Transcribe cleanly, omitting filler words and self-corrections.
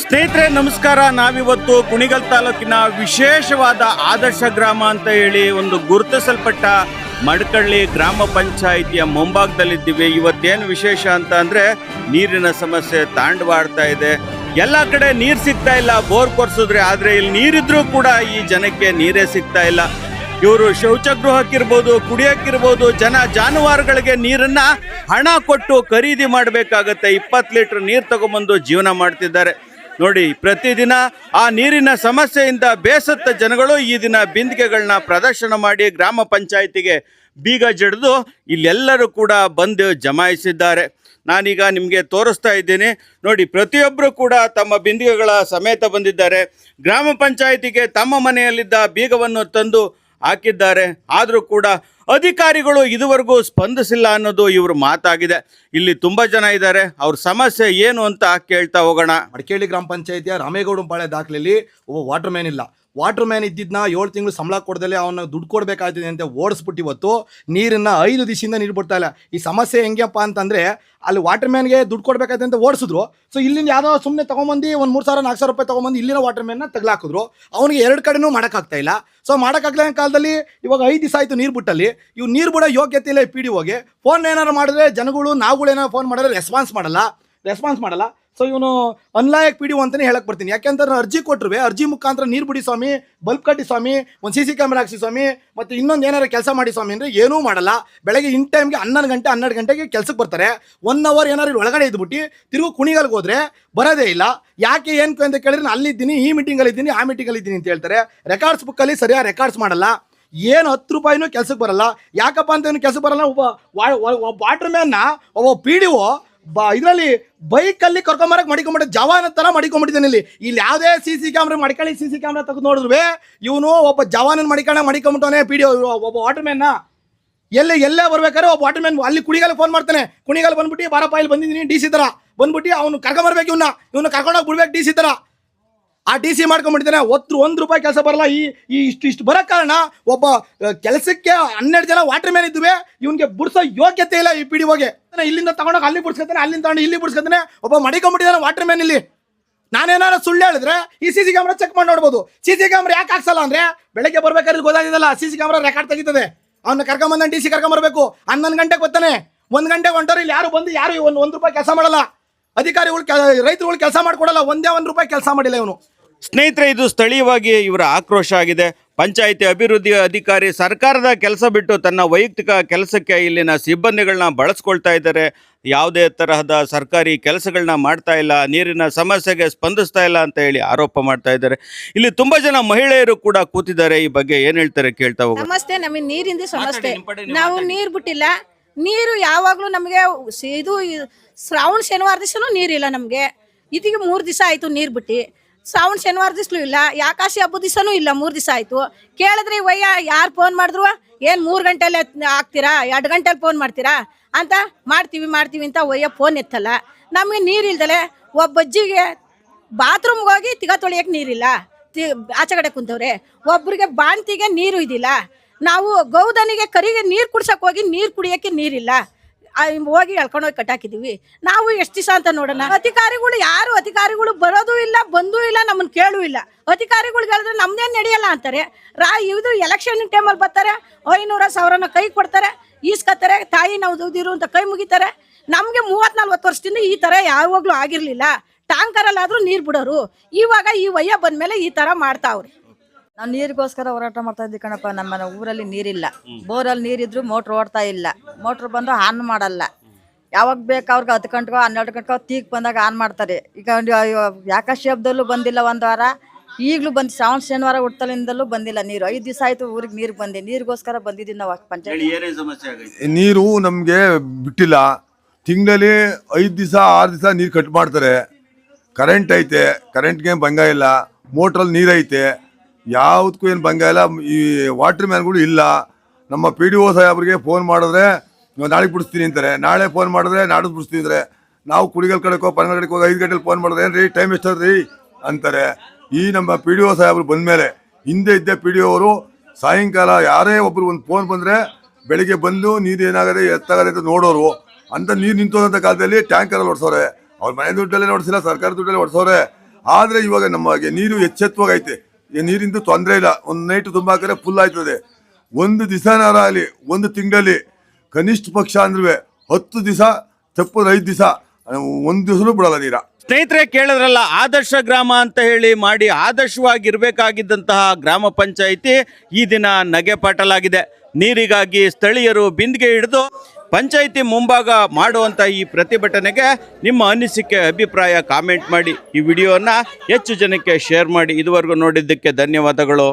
ಸ್ನೇಹಿತರೆ ನಮಸ್ಕಾರ. ನಾವಿವತ್ತು ಕುಣಿಗಲ್ ತಾಲೂಕಿನ ವಿಶೇಷವಾದ ಆದರ್ಶ ಗ್ರಾಮ ಅಂತ ಹೇಳಿ ಒಂದು ಗುರುತಿಸಲ್ಪಟ್ಟ ಮಡಕಳ್ಳಿ ಗ್ರಾಮ ಪಂಚಾಯಿತಿಯ ಮುಂಭಾಗದಲ್ಲಿದ್ದೀವಿ. ಇವತ್ತೇನು ವಿಶೇಷ ಅಂತ ಅಂದರೆ ನೀರಿನ ಸಮಸ್ಯೆ ತಾಂಡವಾಡ್ತಾ ಇದೆ. ಎಲ್ಲ ಕಡೆ ನೀರು ಸಿಗ್ತಾ ಇಲ್ಲ, ಬೋರ್ ಕೊರ್ಸಿದ್ರೆ. ಆದರೆ ಇಲ್ಲಿ ನೀರಿದ್ರೂ ಕೂಡ ಈ ಜನಕ್ಕೆ ನೀರೇ ಸಿಗ್ತಾ ಇಲ್ಲ. ಇವರು ಶೌಚಗೃಹಕ್ಕಿರ್ಬೋದು, ಕುಡಿಯೋಕ್ಕಿರ್ಬೋದು, ಜಾನುವಾರುಗಳಿಗೆ ನೀರನ್ನ ಹಣ ಕೊಟ್ಟು ಖರೀದಿ ಮಾಡಬೇಕಾಗತ್ತೆ. 20 ಲೀಟರ್ ನೀರು ತಗೊಂಬಂದು ಜೀವನ ಮಾಡ್ತಿದ್ದಾರೆ. ನೋಡಿ, ಪ್ರತಿದಿನ ಆ ನೀರಿನ ಸಮಸ್ಯೆಯಿಂದ ಬೇಸತ್ತ ಜನಗಳು ಈ ದಿನ ಬಿಂದಿಗೆಗಳನ್ನ ಪ್ರದರ್ಶನ ಮಾಡಿ ಗ್ರಾಮ ಪಂಚಾಯಿತಿಗೆ ಬೀಗ ಜಡಿದು ಇಲ್ಲೆಲ್ಲರೂ ಕೂಡ ಬಂದು ಜಮಾಯಿಸಿದ್ದಾರೆ. ನಾನೀಗ ನಿಮಗೆ ತೋರಿಸ್ತಾ ಇದ್ದೀನಿ. ನೋಡಿ, ಪ್ರತಿಯೊಬ್ಬರು ಕೂಡ ತಮ್ಮ ಬಿಂದಿಗೆಗಳ ಸಮೇತ ಬಂದಿದ್ದಾರೆ. ಗ್ರಾಮ ಪಂಚಾಯಿತಿಗೆ ತಮ್ಮ ಮನೆಯಲ್ಲಿದ್ದ ಬೀಗವನ್ನು ತಂದು ಹಾಕಿದ್ದಾರೆ. ಆದರೂ ಕೂಡ ಅಧಿಕಾರಿಗಳು ಇದುವರೆಗೂ ಸ್ಪಂದಿಸಿಲ್ಲ ಅನ್ನೋದು ಇವ್ರ ಮಾತಾಗಿದೆ. ಇಲ್ಲಿ ತುಂಬ ಜನ ಇದ್ದಾರೆ. ಅವ್ರ ಸಮಸ್ಯೆ ಏನು ಅಂತ ಕೇಳ್ತಾ ಹೋಗೋಣ. ಮಡಿಕೇಳಿ ಗ್ರಾಮ ಪಂಚಾಯಿತಿಯ ರಾಮೇಗೌಡಂಪಾಳ್ಯ ದಾಖಲೆಯಲ್ಲಿ ಒಬ್ಬ ವಾಟರ್ ಮ್ಯಾನ್ ಇಲ್ಲ. ವಾಟರ್ ಮ್ಯಾನ್ ಇದ್ದಿದ್ದನ್ನ 7 ತಿಂಗಳು ಸಂಬಳ ಕೊಡದಲ್ಲೇ ಅವನ್ನ ದುಡ್ಡು ಕೊಡಬೇಕಾಗ್ತದೆ ಅಂತ ಓಡಿಸ್ಬಿಟ್ಟು ಇವತ್ತು ನೀರನ್ನು 5 ದಿವಸದಿಂದ ನೀರು ಬಿಡ್ತಾ ಇಲ್ಲ. ಈ ಸಮಸ್ಯೆ ಹೆಂಗಪ್ಪ ಅಂತಂದರೆ, ಅಲ್ಲಿ ವಾಟರ್ ಮ್ಯಾನ್ಗೆ ದುಡ್ಡು ಕೊಡಬೇಕಾಯ್ತು ಅಂತ ಓಡಿಸಿದ್ರು. ಸೊ ಇಲ್ಲಿಂದ ಯಾವುದೋ ಸುಮ್ಮನೆ ತೊಗೊಂಬಂದು ಒಂದು 3,000-4,000 ರೂಪಾಯಿ ತೊಗೊಂಬಂದು ಇಲ್ಲಿನ ವಾಟರ್ ಮ್ಯಾನ್ನ ತಗ್ಲಾಕಿದ್ರು. ಅವನಿಗೆ 2 ಕಡೆನೂ ಮಾಡೋಕ್ಕಾಗ್ತಾ ಇಲ್ಲ. ಸೊ ಮಾಡೋಕ್ಕಾಗಲ್ಲ ಕಾಲದಲ್ಲಿ ಇವಾಗ 5 ದಿವಸ ಆಯಿತು ನೀರು ಬಿಟ್ಟಲ್ಲಿ. ಇವು ನೀರು ಬಿಡೋ ಯೋಗ್ಯತೆ ಇಲ್ಲ. PDOಗೆ ಫೋನ್ ಏನಾರು ಮಾಡಿದ್ರೆ ಜನಗಳು, ನಾವುಗಳು ಏನಾರು ಫೋನ್ ಮಾಡಿದ್ರೆ ರೆಸ್ಪಾನ್ಸ್ ಮಾಡಲ್ಲ. ಸೊ ಇವನು ಅನ್ಲಾಯಕ್ PDO ಅಂತಲೇ ಹೇಳಕ್ಕೆ ಬರ್ತೀನಿ. ಯಾಕೆಂದ್ರೆ ಅರ್ಜಿ ಕೊಟ್ಟರು, ಅರ್ಜಿ ಮುಖಾಂತರ ನೀರು ಬಿಡಿ ಸ್ವಾಮಿ, ಬಲ್ಬ್ ಕಟ್ಟಿ ಸ್ವಾಮಿ, ಒಂದು CC ಕ್ಯಾಮ್ರಾ ಹಾಕ್ಸಿ ಸ್ವಾಮಿ, ಮತ್ತು ಇನ್ನೊಂದು ಏನಾರು ಕೆಲಸ ಮಾಡಿ ಸ್ವಾಮಿ ಅಂದರೆ ಏನೂ ಮಾಡಲ್ಲ. ಬೆಳಗ್ಗೆ ಇನ್ ಟೈಮ್ಗೆ 12 ಗಂಟೆಗೆ ಕೆಲಸಕ್ಕೆ ಬರ್ತಾರೆ. 1 ಅವರ್ ಏನಾರು ಇಲ್ಲಿ ಒಳಗಡೆ ಇದ್ಬಿಟ್ಟು ತಿರುಗು ಕುಣಿಗಲ್ಗೆ ಹೋದರೆ ಬರೋದೇ ಇಲ್ಲ. ಯಾಕೆ ಏನು ಅಂತ ಕೇಳಿದ್ರೆ, ಅಲ್ಲಿದ್ದೀನಿ, ಈ ಮೀಟಿಂಗಲ್ಲಿದ್ದೀನಿ, ಆ ಮೀಟಿಂಗಲ್ಲಿದ್ದೀನಿ ಅಂತ ಹೇಳ್ತಾರೆ. ರೆಕಾರ್ಡ್ಸ್ ಬುಕ್ಕಲ್ಲಿ ಸರಿಯಾಗಿ ರೆಕಾರ್ಡ್ಸ್ ಮಾಡಲ್ಲ. ಏನು 10 ರೂಪಾಯಿನೂ ಕೆಲಸಕ್ಕೆ ಬರಲ್ಲ. ಯಾಕಪ್ಪ ಅಂತ ಏನು ಕೆಲಸಕ್ಕೆ ಬರಲ್ಲ? ಒಬ್ಬ ವಾಟರ್ ಮ್ಯಾನ್ನ ಒಬ್ಬ PDO ಇದರಲ್ಲಿ ಬೈಕಲ್ಲಿ ಕರ್ಕೊಂಬರಕ್ಕೆ ಮಡಿಕೊಂಬಿಟ್ಟು ಜವಾನ್ ಥರ ಮಡಿಕೊಂಬಿಟ್ಟಿದ್ದಾನೆ. ಇಲ್ಲಿ ಯಾವುದೇ CC ಕ್ಯಾಮ್ರಾ ಮಡಿಕಳಿ CC ಕ್ಯಾಮ್ರಾ ತೆಗೆದು ನೋಡಿದ್ರು ಇವನು ಒಬ್ಬ ಜವಾನನ್ನು ಮಡಿಕೊಂಬಿಟ್ಟವನೇ PDO. ಒಬ್ಬ ವಾಟರ್ ಮ್ಯಾನ್ನ ಎಲ್ಲೇ ಬರ್ಬೇಕಾದ್ರೆ ಒಬ್ಬ ವಾಟರ್ ಮ್ಯಾನ್ ಅಲ್ಲಿ ಕುಣಿಗಲ್ ಫೋನ್ ಮಾಡ್ತಾನೆ. ಕುಣಿಗಲ್ ಬಂದ್ಬಿಟ್ಟು ಬಾರಪ್ಪ ಇಲ್ಲಿ ಬಂದಿದ್ದೀನಿ DC ಥರ ಬಂದ್ಬಿಟ್ಟು ಅವನು ಕರ್ಕೊಂಬರ್ಬೇಕು. ಇವನ್ನ ಕರ್ಕೊಂಡೋಗಿ ಬಿಡ್ಬೇಕು DC ಥರ. ಆ DC ಮಾಡ್ಕೊಂಡ್ಬಿಟ್ಟಿದ್ದಾನೆ. 1 ರೂಪಾಯಿ ಕೆಲಸ ಬರಲ್ಲ. ಇಷ್ಟು ಬರೋ ಕಾರಣ ಒಬ್ಬ ಕೆಲಸಕ್ಕೆ 12 ಜನ ವಾಟರ್ ಮ್ಯಾನ್ ಇದ್ದುವೆ. ಇವನಿಗೆ ಬಿಡಿಸೋ ಯೋಗ್ಯತೆ ಇಲ್ಲ ಈ PDOಗೆ. ಇಲ್ಲಿಂದ ತಗೊಂಡೋಗಿ ಅಲ್ಲಿ ಬಿಡಿಸ್ಕೊತಾನೆ, ಅಲ್ಲಿಂದ ತಗೊಂಡು ಇಲ್ಲಿ ಬಿಡಿಸ್ಕೊತಾನೆ. ಒಬ್ಬ ಮಡಿಕೊಂಡ್ಬಿಟ್ಟಿದ್ದಾನೆ ವಾಟರ್ ಮ್ಯಾನ್ ಇಲ್ಲಿ. ನಾನೇನಾರು ಸುಳ್ಳು ಹೇಳಿದ್ರೆ ಈ CC ಕ್ಯಾಮ್ರಾ ಚೆಕ್ ಮಾಡಿ ನೋಡ್ಬೋದು. CC ಕ್ಯಾಮ್ರಾ ಯಾಕೆ ಹಾಕ್ಸಲ್ಲ ಅಂದರೆ, ಬೆಳಗ್ಗೆ ಬರ್ಬೇಕಾದ್ರೆ ಗೊತ್ತಾಗಿದ್ದಲ್ಲ, CC ಕ್ಯಾಮ್ರಾ ರೆಕಾರ್ಡ್ ತೆಗಿತದೆ. ಅವನ್ನ ಕರ್ಕೊಂಬಂದ DC ಕರ್ಕೊಂಬರ್ಬೇಕು. 11 ಗಂಟೆಗೆ ಬರ್ತಾನೆ. 1 ಗಂಟೆಗೆ ಹೊಂಟೋರು. ಇಲ್ಲಿ ಯಾರು ಬಂದು ಯಾರು 1 ರೂಪಾಯಿ ಕೆಲಸ ಮಾಡಲ್ಲ. ಅಧಿಕಾರಿಗಳು, ರೈತರುಗಳು ಕೆಲಸ ಮಾಡಿಕೊಡಲ್ಲ. 1 ರೂಪಾಯಿ ಕೆಲಸ ಮಾಡಿಲ್ಲ ಇವನು. ಸ್ನೇಹಿತರೆ, ಇದು ಸ್ಥಳೀಯವಾಗಿ ಇವರ ಆಕ್ರೋಶ ಆಗಿದೆ. ಪಂಚಾಯಿತಿ ಅಭಿವೃದ್ಧಿ ಅಧಿಕಾರಿ ಸರ್ಕಾರದ ಕೆಲಸ ಬಿಟ್ಟು ತನ್ನ ವೈಯಕ್ತಿಕ ಕೆಲಸಕ್ಕೆ ಇಲ್ಲಿನ ಸಿಬ್ಬಂದಿಗಳನ್ನ ಬಳಸ್ಕೊಳ್ತಾ ಇದ್ದಾರೆ. ಯಾವುದೇ ತರಹದ ಸರ್ಕಾರಿ ಕೆಲಸಗಳನ್ನ ಮಾಡ್ತಾ ಇಲ್ಲ, ನೀರಿನ ಸಮಸ್ಯೆಗೆ ಸ್ಪಂದಿಸ್ತಾ ಇಲ್ಲ ಅಂತ ಹೇಳಿ ಆರೋಪ ಮಾಡ್ತಾ ಇದ್ದಾರೆ. ಇಲ್ಲಿ ತುಂಬಾ ಜನ ಮಹಿಳೆಯರು ಕೂಡ ಕೂತಿದ್ದಾರೆ. ಈ ಬಗ್ಗೆ ಏನ್ ಹೇಳ್ತಾರೆ ಕೇಳ್ತಾ ಹೋಗೋಣ. ಸಮಸ್ಯೆ ನಮಗೆ ನೀರಿಂದ ಸಮಸ್ಯೆ. ನಾವು ನೀರು ಬಿಟ್ಟಿಲ್ಲ. ನೀರು ಯಾವಾಗಲೂ ನಮಗೆ ಇದು ಶ್ರಾವಣ ಶನಿವಾರ ದಿವಸನೂ ನೀರಿಲ್ಲ ನಮಗೆ. ಇದೀಗ 3 ದಿವಸ ಆಯಿತು ನೀರು ಬಿಟ್ಟು. ಶ್ರಾವಣ ಶನಿವಾರ ದಿವಸಲೂ ಇಲ್ಲ, ಆಕಾಶಿ ಹಬ್ಬದ ದಿವಸನೂ ಇಲ್ಲ. 3 ದಿವಸ ಆಯಿತು. ಕೇಳಿದ್ರೆ ವಯ್ಯ ಯಾರು ಫೋನ್ ಮಾಡಿದ್ರು, ಏನು 3 ಗಂಟೆಲೆ ಹಾಕ್ತೀರಾ, 2 ಗಂಟೆಲಿ ಫೋನ್ ಮಾಡ್ತೀರಾ ಅಂತ ಮಾಡ್ತೀವಿ ಅಂತ ವಯ್ಯ ಫೋನ್ ಎತ್ತಲ್ಲ. ನಮಗೆ ನೀರಿಲ್ದಲೆ ಒಬ್ಬ ಅಜ್ಜಿಗೆ ಬಾತ್ರೂಮ್ಗೆ ಹೋಗಿ ತಿಗ ತೊಳಿಯೋಕೆ ನೀರಿಲ್ಲ, ಆಚೆ ಕಡೆ ಕುಂತವ್ರೆ. ಒಬ್ಬರಿಗೆ ಬಾಣ್ತಿಗೆ ನೀರು ಇದಿಲ್ಲ. ನಾವು ಗೌದನಿಗೆ ಕರಿಗೆ ನೀರು ಕುಡ್ಸಕ್ಕೆ ಹೋಗಿ ನೀರು ಕುಡಿಯೋಕ್ಕೆ ನೀರಿಲ್ಲ. ಹೋಗಿ ಎಳ್ಕೊಂಡೋಗಿ ಕಟ್ಟಾಕಿದ್ದೀವಿ. ನಾವು ಎಷ್ಟು ದಿವಸ ಅಂತ ನೋಡೋಣ. ಅಧಿಕಾರಿಗಳು ಬರೋದು ಇಲ್ಲ, ಬಂದೂ ಇಲ್ಲ, ನಮ್ಮನ್ನು ಕೇಳೂ ಇಲ್ಲ. ಅಧಿಕಾರಿಗಳಿಗೆ ಹೇಳಿದ್ರೆ ನಮ್ದೇನು ನಡೆಯಲ್ಲ ಅಂತಾರೆ. ಇದು ಎಲೆಕ್ಷನ್ ಟೈಮಲ್ಲಿ ಬರ್ತಾರೆ, 500,000 ಕೈ ಕೊಡ್ತಾರೆ, ಈಸ್ಕೊತಾರೆ. ತಾಯಿ ನಾವು ದುಡ್ದಿರು ಅಂತ ಕೈ ಮುಗಿತಾರೆ. ನಮಗೆ 30-40 ವರ್ಷದಿಂದ ಈ ಥರ ಯಾವಾಗಲೂ ಆಗಿರಲಿಲ್ಲ. ಟ್ಯಾಂಕರಲ್ಲಾದರೂ ನೀರು ಬಿಡೋರು. ಇವಾಗ ಈ ವಯ್ಯ ಬಂದಮೇಲೆ ಈ ಥರ ಮಾಡ್ತಾವ್ರಿ. ನಾವು ನೀರಿಗೋಸ್ಕರ ಹೋರಾಟ ಮಾಡ್ತಾ ಇದ್ದೀವಿ ಕಣಪ್ಪ. ನಮ್ಮ ಊರಲ್ಲಿ ನೀರಿಲ್ಲ. ಬೋರಲ್ಲಿ ನೀರಿದ್ರು ಮೋಟ್ರ್ ಓಡ್ತಾ ಇಲ್ಲ. ಮೋಟ್ರ್ ಬಂದು ಆನ್ ಮಾಡಲ್ಲ. ಯಾವಾಗ ಬೇಕು ಅವ್ರಿಗೆ 10 ಗಂಟೆಗೋ 12 ಗಂಟೆಗೋ ತೀಕ್ ಬಂದಾಗ ಆನ್ ಮಾಡ್ತಾರೆ. ಈಗ ಆಕಾಶಿ ಹಬ್ಬದಲ್ಲೂ ಬಂದಿಲ್ಲ 1 ವಾರ. ಈಗಲೂ ಬಂದು ಶ್ರಾವಣ ಶನಿವಾರ ಹುಟ್ಟಲಿಂದಲೂ ಬಂದಿಲ್ಲ ನೀರು. 5 ದಿವಸ ಆಯಿತು ಊರಿಗೆ ನೀರು ಬಂದೆ. ನೀರಿಗೋಸ್ಕರ ಬಂದಿದ್ದೀವಿ ನಾವು ಪಂಚಾಯತ್. ನೀರು ನಮಗೆ ಬಿಟ್ಟಿಲ್ಲ. ತಿಂಗಳಲ್ಲಿ 5 ದಿವಸ 6 ದಿವಸ ನೀರು ಕಟ್ ಮಾಡ್ತಾರೆ. ಕರೆಂಟ್ ಐತೆ, ಕರೆಂಟ್ಗೆ ಭಂಗ ಇಲ್ಲ. ಮೋಟ್ರಲ್ಲಿ ನೀರೈತೆ, ಯಾವುದಕ್ಕೂ ಏನು ಭಂಗ ಇಲ್ಲ. ಈ ವಾಟರ್ ಮ್ಯಾನ್ಗಳು ಇಲ್ಲ. ನಮ್ಮ PDO ಸಾಹೇಬ್ರಿಗೆ ಫೋನ್ ಮಾಡಿದ್ರೆ ನಾಳೆಗೆ ಬಿಡಿಸ್ತೀನಿ ಅಂತಾರೆ. ನಾಳೆ ಫೋನ್ ಮಾಡಿದ್ರೆ ನಾಡಿದ್ದು ಬಿಡಿಸ್ತೀನಿ ಅಂತಾರೆ. ನಾವು ಕುಡಿಗಲ್ ಕಡೆಗೆ ಪನ್ನಗಲ್ ಕಡೆಗೆ ಹೋಗಿ 5 ಗಂಟೆಲಿ ಫೋನ್ ಮಾಡಿದ್ರೆ ಏನು ರೀ ಟೈಮ್ ಎಷ್ಟಾದ್ರಿ ಅಂತಾರೆ. ಈ ನಮ್ಮ PDO ಸಾಹೇಬ್ರು ಬಂದಮೇಲೆ, ಹಿಂದೆ ಇದ್ದ PDO ಅವರು ಸಾಯಂಕಾಲ ಯಾರೇ ಒಬ್ರು ಒಂದು ಫೋನ್ ಬಂದರೆ ಬೆಳಿಗ್ಗೆ ಬಂದು ನೀರು ಏನಾಗದೆ ಎತ್ತಾಗದೆ ಅಂತ ನೋಡೋರು. ಅಂತ ನೀರು ನಿಂತೋದಂಥ ಕಾಲದಲ್ಲಿ ಟ್ಯಾಂಕರಲ್ಲಿ ಓಡಿಸೋರೆ. ಅವ್ರ ಮನೆ ದುಡ್ಡಲ್ಲೇ ಓಡಿಸಿಲ್ಲ, ಸರ್ಕಾರ ದುಡ್ಡಲ್ಲೇ ಓಡಿಸೋರೆ. ಆದರೆ ಇವಾಗ ನಮಗೆ ನೀರು ಎಚ್ಚೆತ್ತವಾಗೈತೆ, ನೀರಿಂದು ತೊಂದರೆ ಇಲ್ಲ. ಒಂದು ನೈಟ್ ತುಂಬ ಹಾಕಿದ್ರೆ ಫುಲ್ ಆಯ್ತದೆ. ಒಂದು ದಿವಸನಾರ ಆಗಲಿ, ಒಂದು ತಿಂಗಳಲ್ಲಿ ಕನಿಷ್ಠ ಪಕ್ಷ ಅಂದ್ರೆ 10 ದಿವಸ ತಪ್ಪು 5 ದಿವಸ, ಒಂದು ದಿವಸನೂ ಬಿಡಲ್ಲ ನೀರ. ಸ್ನೇಹಿತರೆ ಕೇಳಿದ್ರಲ್ಲ, ಆದರ್ಶ ಗ್ರಾಮ ಅಂತ ಹೇಳಿ ಮಾಡಿ ಆದರ್ಶವಾಗಿರಬೇಕಾಗಿದ್ದಂತಹ ಗ್ರಾಮ ಪಂಚಾಯಿತಿ ಈ ದಿನ ನಗೆಪಾಟಲಾಗಿದೆ. ನೀರಿಗಾಗಿ ಸ್ಥಳೀಯರು ಬಿಂದಿಗೆ ಹಿಡಿದು ಪಂಚಾಯಿತಿ ಮುಂಭಾಗ ಮಾಡುವಂಥ ಈ ಪ್ರತಿಭಟನೆಗೆ ನಿಮ್ಮ ಅನಿಸಿಕೆ ಅಭಿಪ್ರಾಯ ಕಾಮೆಂಟ್ ಮಾಡಿ. ಈ ವಿಡಿಯೋನ ಹೆಚ್ಚು ಜನಕ್ಕೆ ಶೇರ್ ಮಾಡಿ. ಇದುವರೆಗೂ ನೋಡಿದ್ದಕ್ಕೆ ಧನ್ಯವಾದಗಳು.